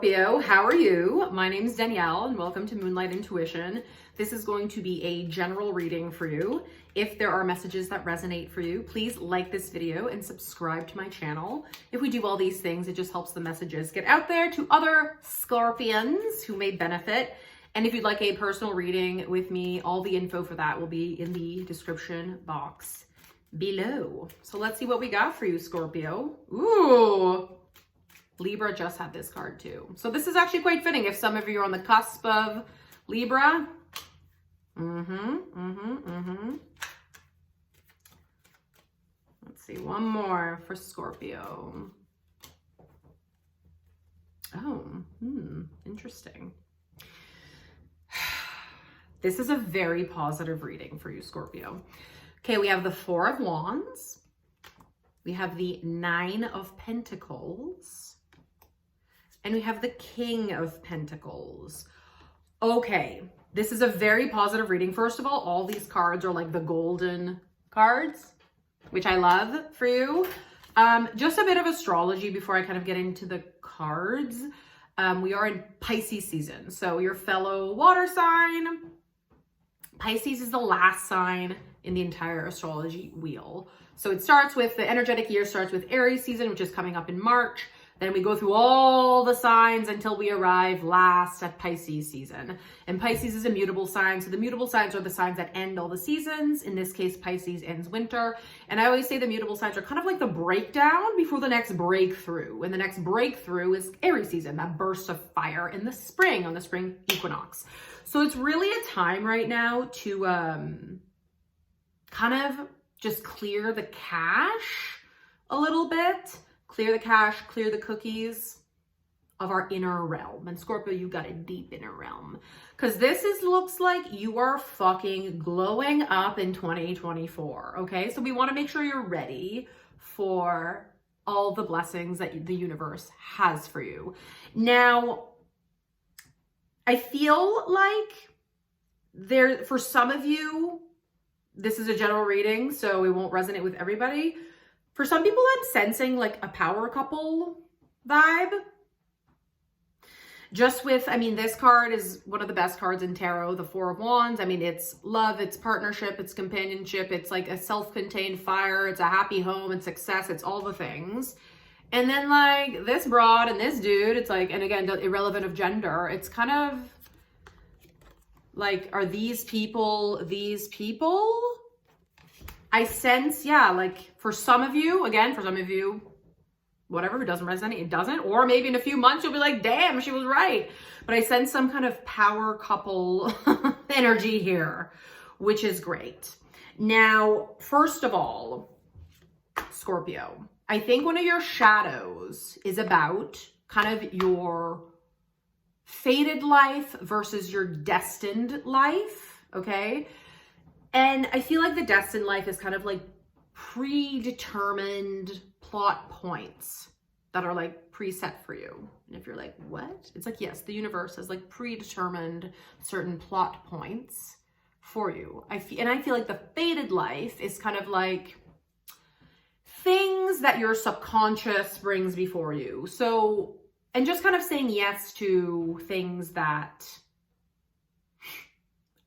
Scorpio, how are you? My name is Danielle and welcome to Moonlight Intuition. This is going to be a general reading for you. If there are messages that resonate for you, please like this video and subscribe to my channel. If we do all these things, it just helps the messages get out there to other Scorpions who may benefit. And if you'd like a personal reading with me, all the info for that will be in the description box below. So let's see what we got for you, Scorpio. Ooh. Libra just had this card too. So this is actually quite fitting if some of you are on the cusp of Libra. Let's see, one more for Scorpio. Oh, interesting. This is a very positive reading for you, Scorpio. Okay, we have the Four of Wands. We have the Nine of Pentacles. And we have the King of Pentacles. Okay, this is a very positive reading. First of all these cards are like the golden cards, which I love for you. Just a bit of astrology before I kind of get into the cards. We are in Pisces season. So your fellow water sign, Pisces is the last sign in the entire astrology wheel. So it starts with, the energetic year starts with Aries season, which is coming up in March. Then we go through all the signs until we arrive last at Pisces season. And Pisces is a mutable sign. So the mutable signs are the signs that end all the seasons. In this case, Pisces ends winter. And I always say the mutable signs are kind of like the breakdown before the next breakthrough. And the next breakthrough is Aries season, that burst of fire in the spring, on the spring equinox. So it's really a time right now to kind of just clear the cache a little bit. Clear the cache, clear the cookies of our inner realm. And Scorpio, you got a deep inner realm. Because looks like you are fucking glowing up in 2024, okay? So we want to make sure you're ready for all the blessings that the universe has for you. Now, I feel like for some of you, this is a general reading, so it won't resonate with everybody. For some people, I'm sensing like a power couple vibe. Just with, this card is one of the best cards in tarot, the Four of Wands. It's love, it's partnership, it's companionship, it's like a self-contained fire, it's a happy home, it's success, it's all the things. And then like this broad and this dude, it's like, and again, irrelevant of gender, it's kind of like, are these people? I sense, yeah, like for some of you, whatever, if it doesn't resonate, it doesn't. Or maybe in a few months, you'll be like, damn, she was right. But I sense some kind of power couple energy here, which is great. Now, first of all, Scorpio, I think one of your shadows is about kind of your fated life versus your destined life, okay? And I feel like the destined life is kind of like predetermined plot points that are like preset for you. And if you're like, what? It's like, yes, the universe has like predetermined certain plot points for you. I feel like the fated life is kind of like things that your subconscious brings before you. So, and just kind of saying yes to things that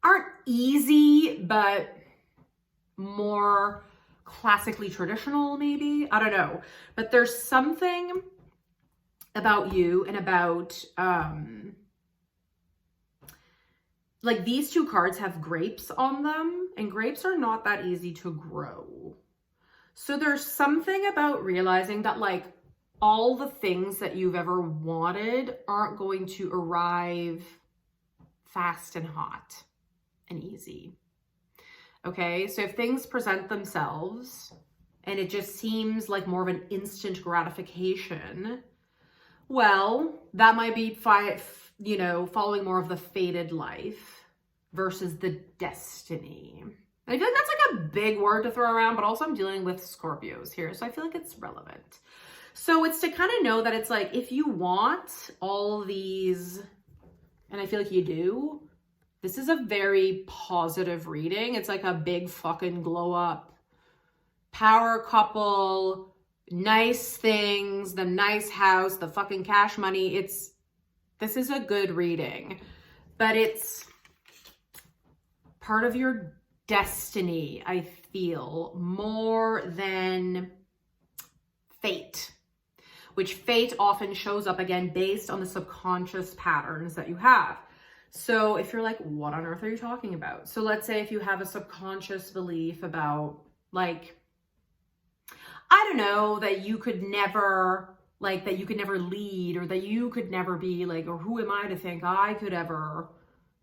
aren't easy, but more classically traditional, maybe. I don't know. But there's something about you and about, like these two cards have grapes on them, and grapes are not that easy to grow. So there's something about realizing that like all the things that you've ever wanted aren't going to arrive fast and hot and easy. Okay, so if things present themselves and it just seems like more of an instant gratification, well, that might be following more of the fated life versus the destiny. And I feel like that's like a big word to throw around, but also I'm dealing with Scorpios here, so I feel like it's relevant. So it's to kind of know that it's like, if you want all these, and I feel like you do, this is a very positive reading. It's like a big fucking glow up power couple, nice things, the nice house, the fucking cash money. It's This is a good reading, but it's part of your destiny, I feel, more than fate, which fate often shows up again based on the subconscious patterns that you have. So if you're like, what on earth are you talking about? So let's say if you have a subconscious belief about like, I don't know, that you could never lead, or that you could never be like, or who am I to think I could ever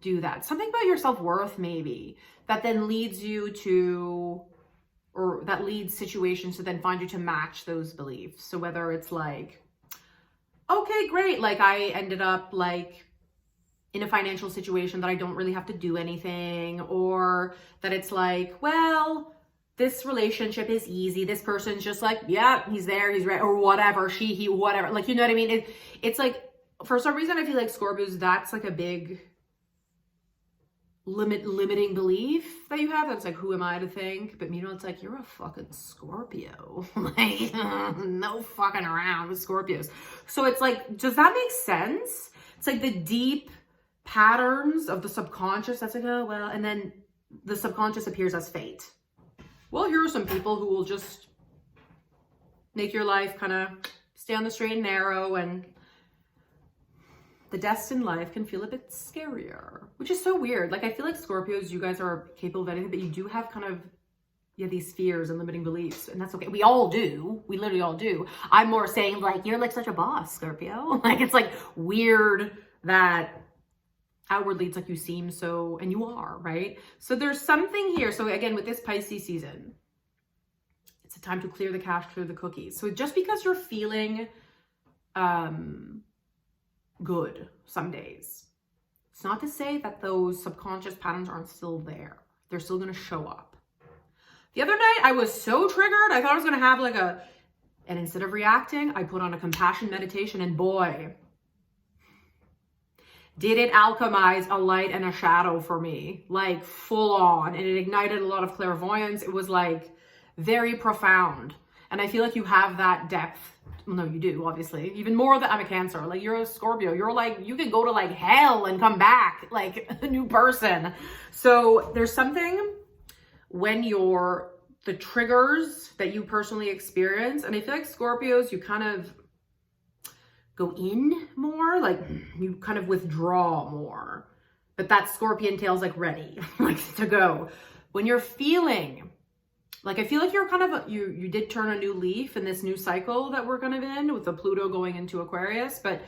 do that? Something about your self-worth maybe that then leads you to, or that leads situations to then find you to match those beliefs. So whether it's like, okay, great, like I ended up like in a financial situation that I don't really have to do anything, or that it's like, well, this relationship is easy. This person's just like, yeah, he's there, he's right, or whatever, she, he, whatever. Like, you know what I mean? It's like, for some reason, I feel like Scorpios, that's like a big limiting belief that you have. That's like, who am I to think? But you know, it's like, you're a fucking Scorpio. Like, no fucking around with Scorpios. So it's like, does that make sense? It's like the deep patterns of the subconscious. That's like, oh, well, and then the subconscious appears as fate. Well, here are some people who will just make your life kind of stay on the straight and narrow, and the destined life can feel a bit scarier, which is so weird. Like, I feel like Scorpios, you guys are capable of anything, but you do have kind of, yeah, these fears and limiting beliefs, and that's okay. We all do. We literally all do. I'm more saying like, you're like such a boss, Scorpio. Like, it's like weird that outwardly it's like you seem so, and you are, right? So there's something here. So again, with this Pisces season, it's a time to clear the cache, clear the cookies. So just because you're feeling good some days, it's not to say that those subconscious patterns aren't still there. They're still going to show up. The other night, I was so triggered. I thought I was going to have like and instead of reacting, I put on a compassion meditation, and boy, did it alchemize a light and a shadow for me, like full on. And it ignited a lot of clairvoyance. It was like very profound. And I feel like you have that depth. Well, no, you do, obviously. Even more than I'm a Cancer. Like, you're a Scorpio. You're like, you can go to like hell and come back like a new person. So there's something when the triggers that you personally experience. And I feel like Scorpios, you kind of go in more, like you kind of withdraw more, but that scorpion tail's like ready, like to go. When you're feeling, like, I feel like you're kind of, you did turn a new leaf in this new cycle that we're kind of in with the Pluto going into Aquarius, but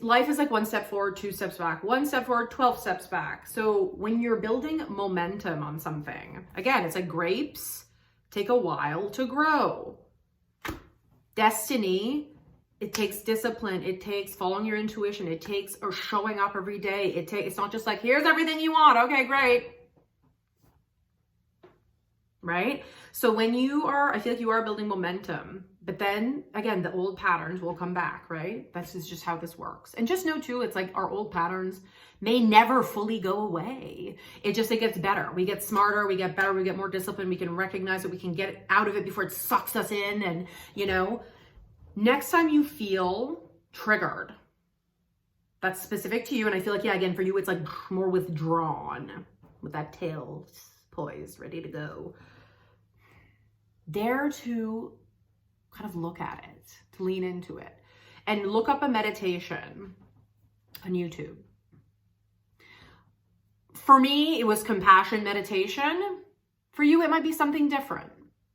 life is like 1 step forward, 2 steps back, 1 step forward, 12 steps back. So when you're building momentum on something, again, it's like grapes take a while to grow. Destiny, it takes discipline. It takes following your intuition. It takes showing up every day. It's not just like, here's everything you want. Okay, great. Right? So when I feel like you are building momentum, but then again, the old patterns will come back, right? This is just how this works. And just know too, it's like our old patterns may never fully go away. It gets better. We get smarter, we get better, we get more disciplined. We can recognize it. We can get out of it before it sucks us in. And, you know, next time you feel triggered, that's specific to you. And I feel like, yeah, again, for you, it's like more withdrawn with that tail poised, ready to go. Dare to kind of look at it, to lean into it, and look up a meditation on YouTube. For me, it was compassion meditation. For you, it might be something different,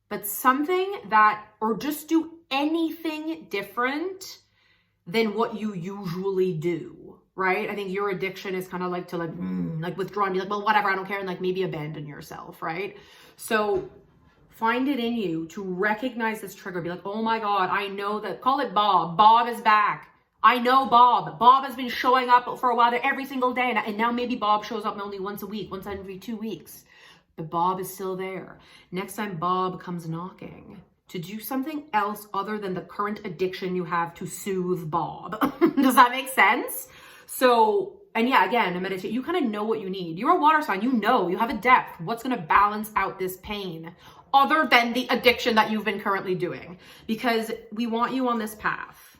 but something that, or just do anything different than what you usually do, right? I think your addiction is kind of like to like withdraw and be like, well, whatever, I don't care, and like maybe abandon yourself, right? So find it in you to recognize this trigger. Be like, oh my God, I know that, call it Bob. Bob is back. I know Bob. Bob has been showing up for a while every single day. And now maybe Bob shows up only once a week, once every 2 weeks. But Bob is still there. Next time Bob comes knocking, to do something else other than the current addiction you have to soothe Bob. Does that make sense? So, and yeah, again, a meditation, you kind of know what you need. You're a water sign, you have a depth. What's going to balance out this pain other than the addiction that you've been currently doing? Because we want you on this path.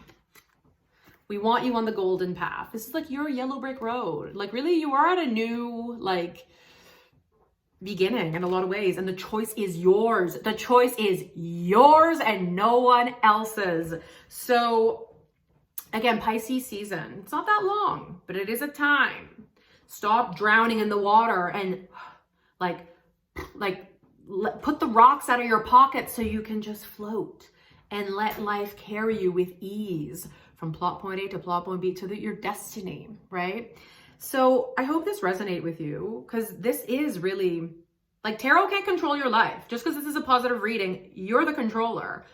We want you on the golden path. This is like your yellow brick road. Like really, you are at a new like beginning in a lot of ways. And the choice is yours. The choice is yours and no one else's. So again, Pisces season, it's not that long, but it is a time. Stop drowning in the water and put the rocks out of your pocket so you can just float and let life carry you with ease from plot point A to plot point B to your destiny, right? So I hope this resonates with you, because this is really, like, tarot can't control your life. Just because this is a positive reading, you're the controller.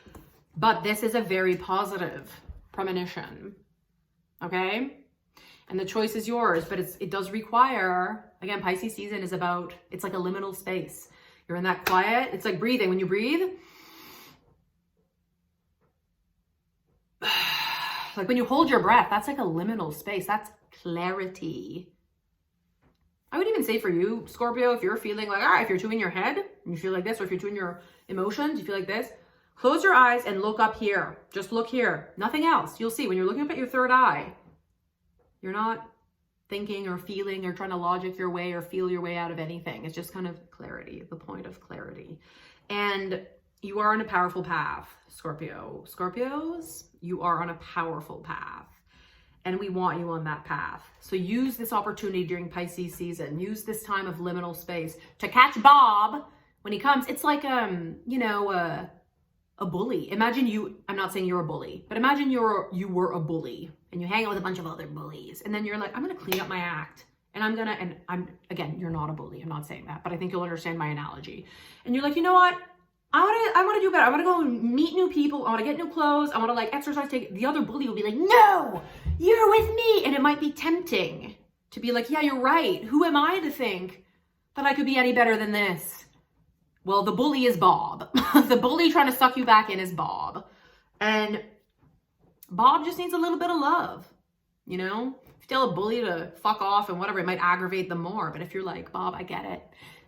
But this is a very positive premonition, okay? And the choice is yours, but it does require, again, Pisces season is about, it's like a liminal space. You're in that quiet, it's like breathing. When you breathe, like when you hold your breath, that's like a liminal space. That's clarity. I would even say for you, Scorpio, if you're feeling like, all right, if you're two in your head and you feel like this, or if you're two in your emotions, you feel like this, close your eyes and look up here. Just look here. Nothing else. You'll see when you're looking up at your third eye, you're not thinking or feeling or trying to logic your way or feel your way out of anything. It's just kind of clarity, the point of clarity. And you are on a powerful path, Scorpio. Scorpios, you are on a powerful path. And we want you on that path. So use this opportunity during Pisces season. Use this time of liminal space to catch Bob when he comes. It's like, a bully. Imagine you, I'm not saying you're a bully, but imagine you were a bully and you hang out with a bunch of other bullies. And then you're like, I'm going to clean up my act. And again, you're not a bully. I'm not saying that, but I think you'll understand my analogy. And you're like, you know what? I want to do better. I want to go and meet new people. I want to get new clothes. I want to like exercise. The other bully will be like, no, you're with me. And it might be tempting to be like, yeah, you're right. Who am I to think that I could be any better than this? Well, the bully is Bob. The bully trying to suck you back in is Bob. And Bob just needs a little bit of love, you know? If you tell a bully to fuck off and whatever, it might aggravate them more. But if you're like, Bob, I get it.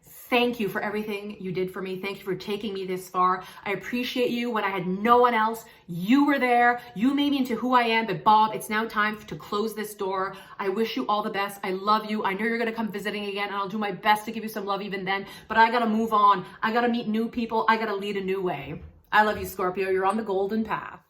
Thank you for everything you did for me. Thank you for taking me this far. I appreciate you. When I had no one else, you were there. You made me into who I am. But Bob, it's now time to close this door. I wish you all the best. I love you. I know you're going to come visiting again, and I'll do my best to give you some love even then. But I got to move on. I got to meet new people. I got to lead a new way. I love you, Scorpio. You're on the golden path.